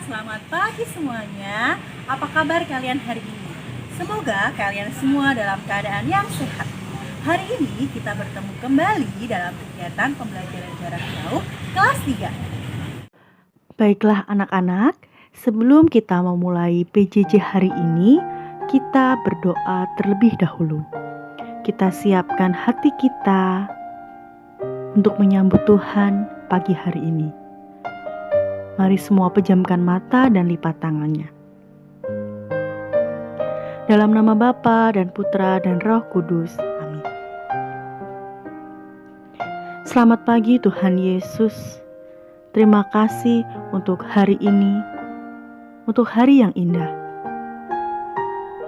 selamat pagi semuanya. Apa kabar kalian hari ini? Semoga kalian semua dalam keadaan yang sehat. Hari ini kita bertemu kembali dalam kegiatan pembelajaran jarak jauh kelas 3. Baiklah anak-anak, sebelum kita memulai PJJ hari ini, kita berdoa terlebih dahulu. Kita siapkan hati kita untuk menyambut Tuhan pagi hari ini. Mari semua pejamkan mata dan lipat tangannya. Dalam nama Bapa dan Putra dan Roh Kudus. Amin. Selamat pagi Tuhan Yesus. Terima kasih untuk hari ini, untuk hari yang indah.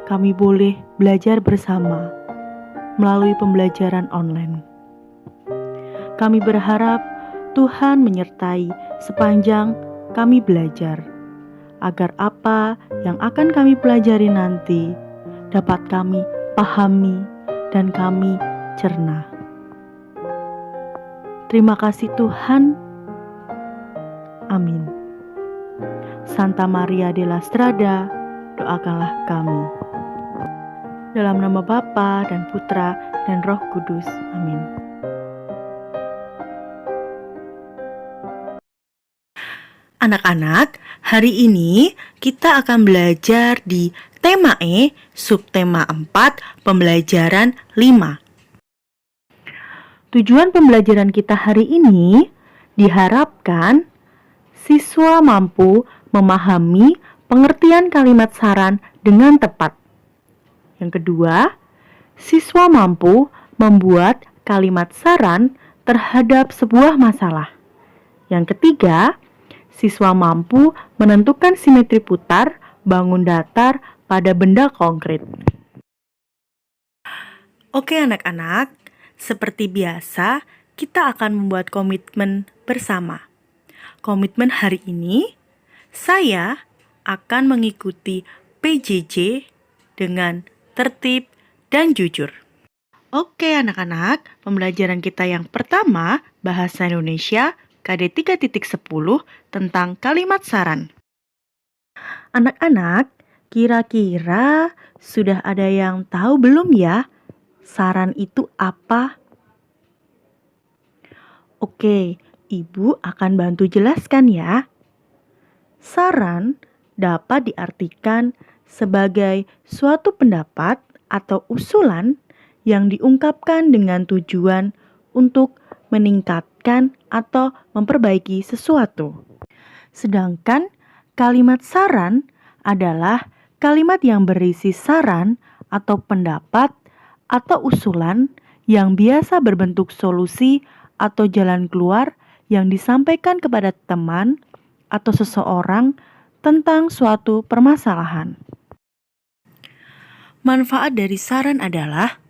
Kami boleh belajar bersama melalui pembelajaran online. Kami berharap Tuhan menyertai sepanjang kami belajar, agar apa yang akan kami pelajari nanti dapat kami pahami dan kami cerna. Terima kasih Tuhan. Amin. Santa Maria della Strada, doakanlah kami. Dalam nama Bapa dan Putra dan Roh Kudus. Amin. Anak-anak, hari ini kita akan belajar di tema E, subtema 4, pembelajaran 5. Tujuan pembelajaran kita hari ini diharapkan siswa mampu memahami pengertian kalimat saran dengan tepat. Yang kedua, siswa mampu membuat kalimat saran terhadap sebuah masalah. Yang ketiga, siswa mampu menentukan simetri putar, bangun datar pada benda konkret. Oke anak-anak, seperti biasa kita akan membuat komitmen bersama. Komitmen hari ini, saya akan mengikuti PJJ dengan tertib dan jujur. Oke anak-anak, pembelajaran kita yang pertama, Bahasa Indonesia KD 3.10 tentang kalimat saran. Anak-anak, kira-kira sudah ada yang tahu belum ya, saran itu apa? Oke, Ibu akan bantu jelaskan ya. Saran dapat diartikan sebagai suatu pendapat atau usulan yang diungkapkan dengan tujuan untuk meningkatkan atau memperbaiki sesuatu. Sedangkan kalimat saran adalah kalimat yang berisi saran atau pendapat atau usulan yang biasa berbentuk solusi atau jalan keluar yang disampaikan kepada teman atau seseorang tentang suatu permasalahan. Manfaat dari saran adalah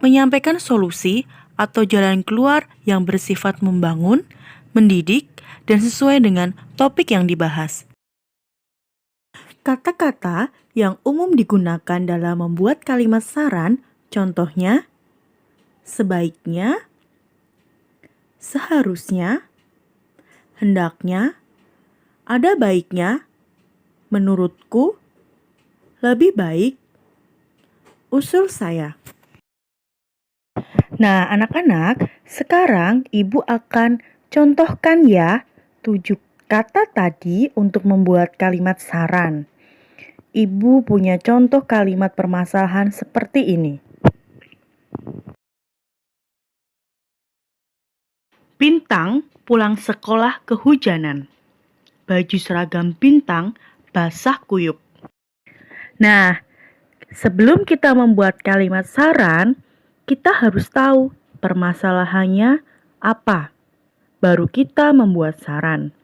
menyampaikan solusi atau jalan keluar yang bersifat membangun, mendidik, dan sesuai dengan topik yang dibahas. Kata-kata yang umum digunakan dalam membuat kalimat saran, contohnya, sebaiknya, seharusnya, hendaknya, ada baiknya, menurutku, lebih baik, usul saya. Nah, anak-anak, sekarang Ibu akan contohkan ya 7 kata tadi untuk membuat kalimat saran. Ibu punya contoh kalimat permasalahan seperti ini. Bintang pulang sekolah kehujanan. Baju seragam Bintang basah kuyup. Nah, sebelum kita membuat kalimat saran, kita harus tahu permasalahannya apa. Baru kita membuat saran.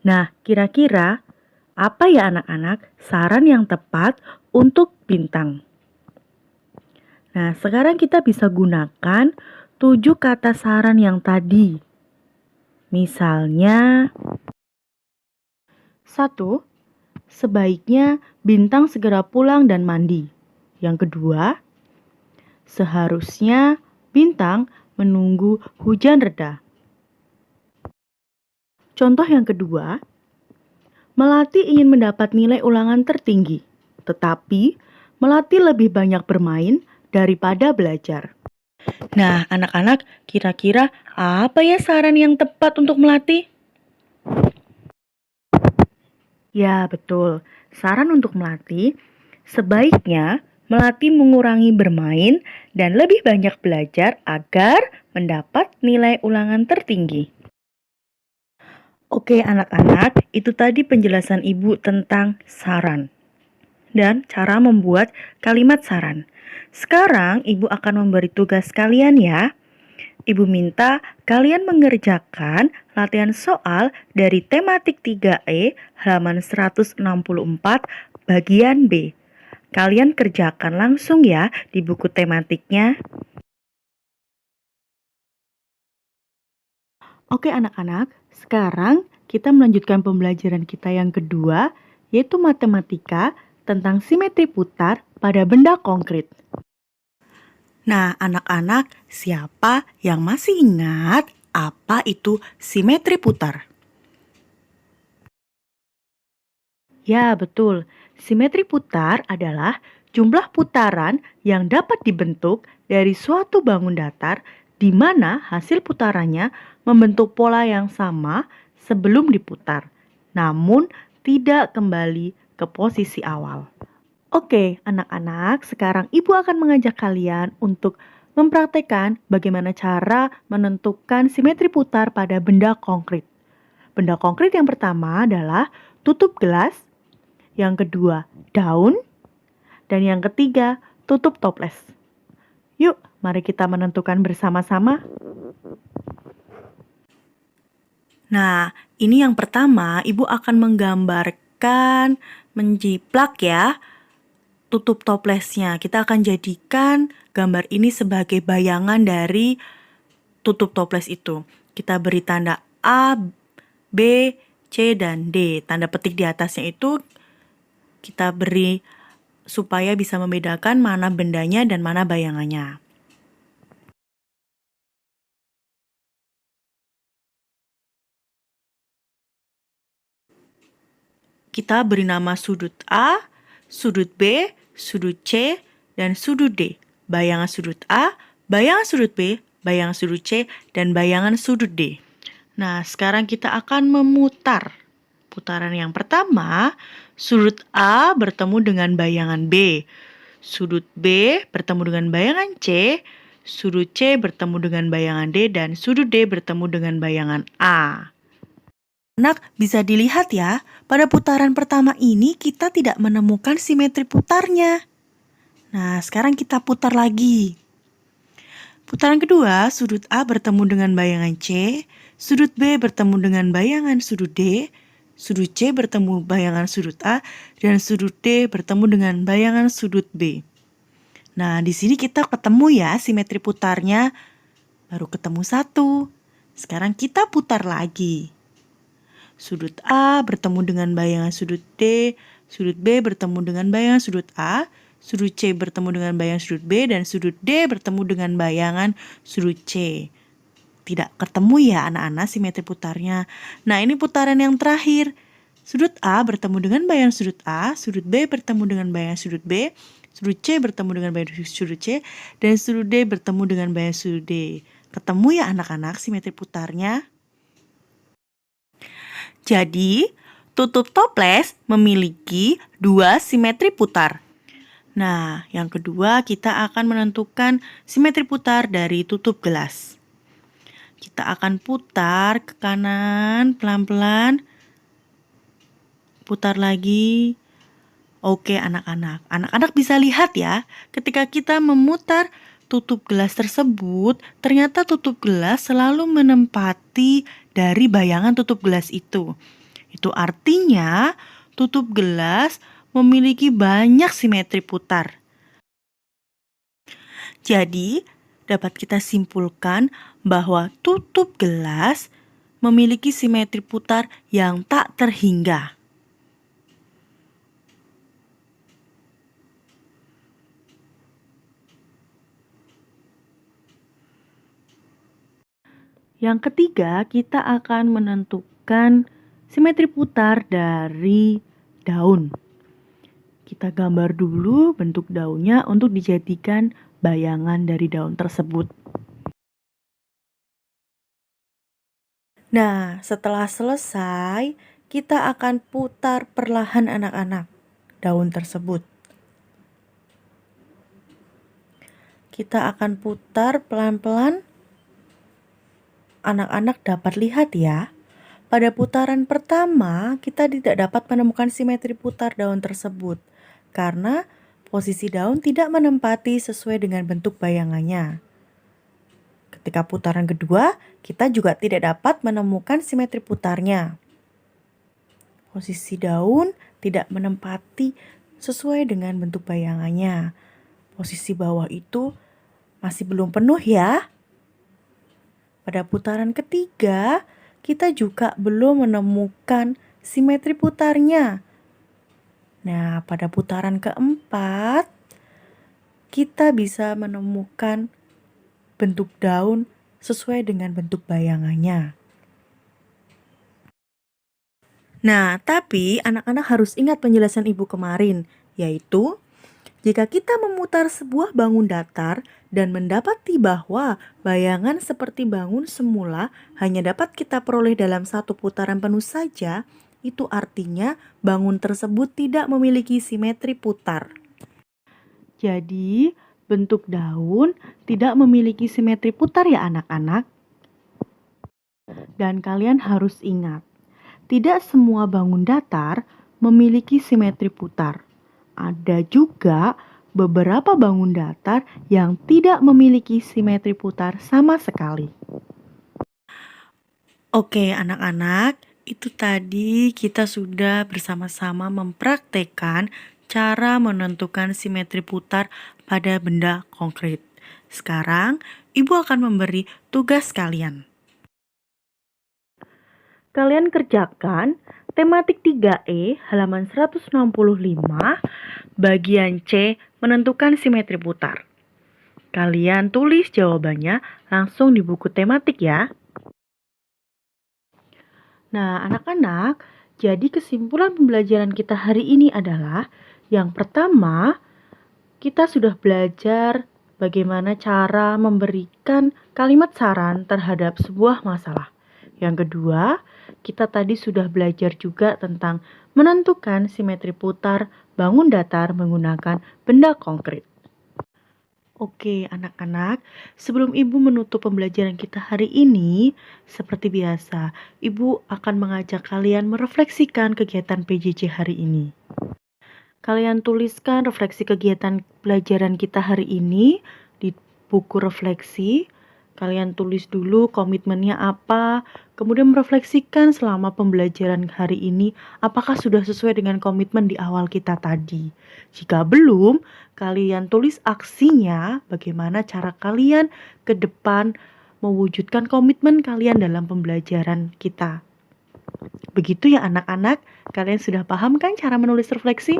Nah, kira-kira apa ya anak-anak saran yang tepat untuk Bintang? Nah, sekarang kita bisa gunakan 7 kata saran yang tadi. Misalnya, 1. Sebaiknya Bintang segera pulang dan mandi. Yang kedua, seharusnya Bintang menunggu hujan reda. Contoh yang kedua, Melati ingin mendapat nilai ulangan tertinggi, tetapi Melati lebih banyak bermain daripada belajar. Nah, anak-anak, kira-kira apa ya saran yang tepat untuk Melati? Ya, betul. Saran untuk Melati, sebaiknya Melati mengurangi bermain dan lebih banyak belajar agar mendapat nilai ulangan tertinggi. Oke, anak-anak, itu tadi penjelasan Ibu tentang saran dan cara membuat kalimat saran. Sekarang Ibu akan memberi tugas kalian ya. Ibu minta kalian mengerjakan latihan soal dari tematik 3E halaman 164 bagian B. Kalian kerjakan langsung ya di buku tematiknya. Oke anak-anak, sekarang kita melanjutkan pembelajaran kita yang kedua, yaitu matematika tentang simetri putar pada benda konkret. Nah, anak-anak, siapa yang masih ingat apa itu simetri putar? Ya, betul. Simetri putar adalah jumlah putaran yang dapat dibentuk dari suatu bangun datar di mana hasil putarannya membentuk pola yang sama sebelum diputar, namun tidak kembali ke posisi awal. Oke, anak-anak, sekarang Ibu akan mengajak kalian untuk mempraktekkan bagaimana cara menentukan simetri putar pada benda konkret. Benda konkret yang pertama adalah tutup gelas, yang kedua daun, dan yang ketiga tutup toples. Yuk, mari kita menentukan bersama-sama. Nah, ini yang pertama, Ibu akan menggambarkan, menjiplak ya, tutup toplesnya. Kita akan jadikan gambar ini sebagai bayangan dari tutup toples itu. Kita beri tanda A, B, C, dan D. Tanda petik di atasnya itu kita beri supaya bisa membedakan mana bendanya dan mana bayangannya. Kita beri nama sudut A, sudut B, sudut C, dan sudut D. Bayangan sudut A, bayangan sudut B, bayangan sudut C, dan bayangan sudut D. Nah, sekarang kita akan memutar. Putaran yang pertama, sudut A bertemu dengan bayangan B. Sudut B bertemu dengan bayangan C, sudut C bertemu dengan bayangan D, dan sudut D bertemu dengan bayangan A. Anak, bisa dilihat ya, pada putaran pertama ini kita tidak menemukan simetri putarnya. Nah, sekarang kita putar lagi. Putaran kedua, sudut A bertemu dengan bayangan C, sudut B bertemu dengan bayangan sudut D, sudut C bertemu bayangan sudut A, dan sudut D bertemu dengan bayangan sudut B. Nah, di sini kita ketemu ya simetri putarnya, baru ketemu satu. Sekarang kita putar lagi. Sudut A bertemu dengan bayangan sudut D, sudut B bertemu dengan bayangan sudut A, sudut C bertemu dengan bayangan sudut B, dan sudut D bertemu dengan bayangan sudut C. Tidak ketemu ya anak-anak simetri putarnya. Nah, ini putaran yang terakhir. Sudut A bertemu dengan bayangan sudut A, sudut B bertemu dengan bayangan sudut B, sudut C bertemu dengan bayangan sudut C, dan sudut D bertemu dengan bayangan sudut D. Ketemu ya anak-anak simetri putarnya? Jadi, tutup toples memiliki dua simetri putar. Nah, yang kedua kita akan menentukan simetri putar dari tutup gelas. Kita akan putar ke kanan pelan-pelan. Putar lagi. Oke anak-anak. Anak-anak bisa lihat ya, ketika kita memutar tutup gelas tersebut, ternyata tutup gelas selalu menempati dari bayangan tutup gelas itu. Itu artinya tutup gelas memiliki banyak simetri putar. Jadi, dapat kita simpulkan bahwa tutup gelas memiliki simetri putar yang tak terhingga. Yang ketiga, kita akan menentukan simetri putar dari daun. Kita gambar dulu bentuk daunnya untuk dijadikan bayangan dari daun tersebut. Nah, setelah selesai, kita akan putar perlahan anak-anak daun tersebut. Kita akan putar pelan-pelan. Anak-anak dapat lihat ya. Pada putaran pertama, kita tidak dapat menemukan simetri putar daun tersebut karena posisi daun tidak menempati sesuai dengan bentuk bayangannya. Ketika putaran kedua, kita juga tidak dapat menemukan simetri putarnya. Posisi daun tidak menempati sesuai dengan bentuk bayangannya. Posisi bawah itu masih belum penuh ya. Pada putaran ketiga, kita juga belum menemukan simetri putarnya. Nah, pada putaran keempat, kita bisa menemukan bentuk daun sesuai dengan bentuk bayangannya. Nah, tapi anak-anak harus ingat penjelasan ibu kemarin, yaitu jika kita memutar sebuah bangun datar dan mendapati bahwa bayangan seperti bangun semula hanya dapat kita peroleh dalam satu putaran penuh saja, itu artinya bangun tersebut tidak memiliki simetri putar. Jadi, bentuk daun tidak memiliki simetri putar ya anak-anak. Dan kalian harus ingat, tidak semua bangun datar memiliki simetri putar. Ada juga beberapa bangun datar yang tidak memiliki simetri putar sama sekali. Oke anak-anak, itu tadi kita sudah bersama-sama mempraktekkan cara menentukan simetri putar pada benda konkret. Sekarang, Ibu akan memberi tugas kalian. Kalian kerjakan tematik 3E halaman 165 bagian C menentukan simetri putar. Kalian tulis jawabannya langsung di buku tematik ya. Nah, anak-anak, jadi kesimpulan pembelajaran kita hari ini adalah yang pertama, kita sudah belajar bagaimana cara memberikan kalimat saran terhadap sebuah masalah. Yang kedua, kita tadi sudah belajar juga tentang menentukan simetri putar bangun datar menggunakan benda konkret. Oke, anak-anak, sebelum Ibu menutup pembelajaran kita hari ini, seperti biasa, Ibu akan mengajak kalian merefleksikan kegiatan PJJ hari ini. Kalian tuliskan refleksi kegiatan pelajaran kita hari ini di buku refleksi. Kalian tulis dulu komitmennya apa, kemudian merefleksikan selama pembelajaran hari ini apakah sudah sesuai dengan komitmen di awal kita tadi. Jika belum, kalian tulis aksinya, bagaimana cara kalian ke depan mewujudkan komitmen kalian dalam pembelajaran kita. Begitu ya anak-anak, kalian sudah paham kan cara menulis refleksi?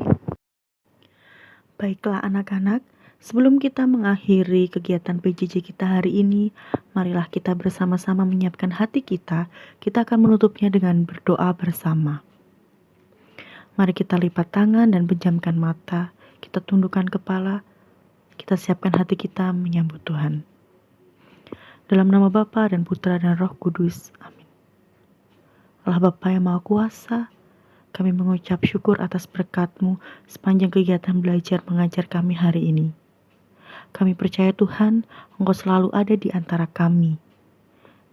Baiklah anak-anak, sebelum kita mengakhiri kegiatan PJJ kita hari ini, marilah kita bersama-sama menyiapkan hati kita akan menutupnya dengan berdoa bersama. Mari kita lipat tangan dan pejamkan mata, kita tundukkan kepala, kita siapkan hati kita menyambut Tuhan. Dalam nama Bapa dan Putra dan Roh Kudus, amin. Allah Bapa yang Maha Kuasa, kami mengucap syukur atas berkat-Mu sepanjang kegiatan belajar mengajar kami hari ini. Kami percaya Tuhan, Engkau selalu ada di antara kami.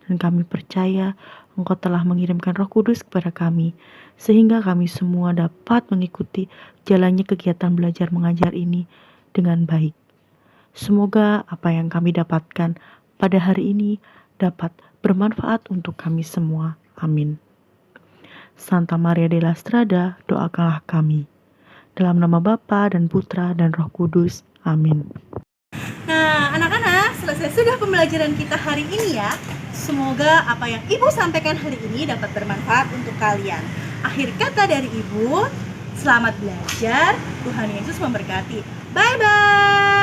Dan kami percaya Engkau telah mengirimkan Roh Kudus kepada kami, sehingga kami semua dapat mengikuti jalannya kegiatan belajar mengajar ini dengan baik. Semoga apa yang kami dapatkan pada hari ini dapat bermanfaat untuk kami semua. Amin. Santa Maria della Strada, doakanlah kami. Dalam nama Bapa dan Putra dan Roh Kudus. Amin. Nah, anak-anak, selesai sudah pembelajaran kita hari ini ya. Semoga apa yang Ibu sampaikan hari ini dapat bermanfaat untuk kalian. Akhir kata dari Ibu, selamat belajar. Tuhan Yesus memberkati. Bye-bye.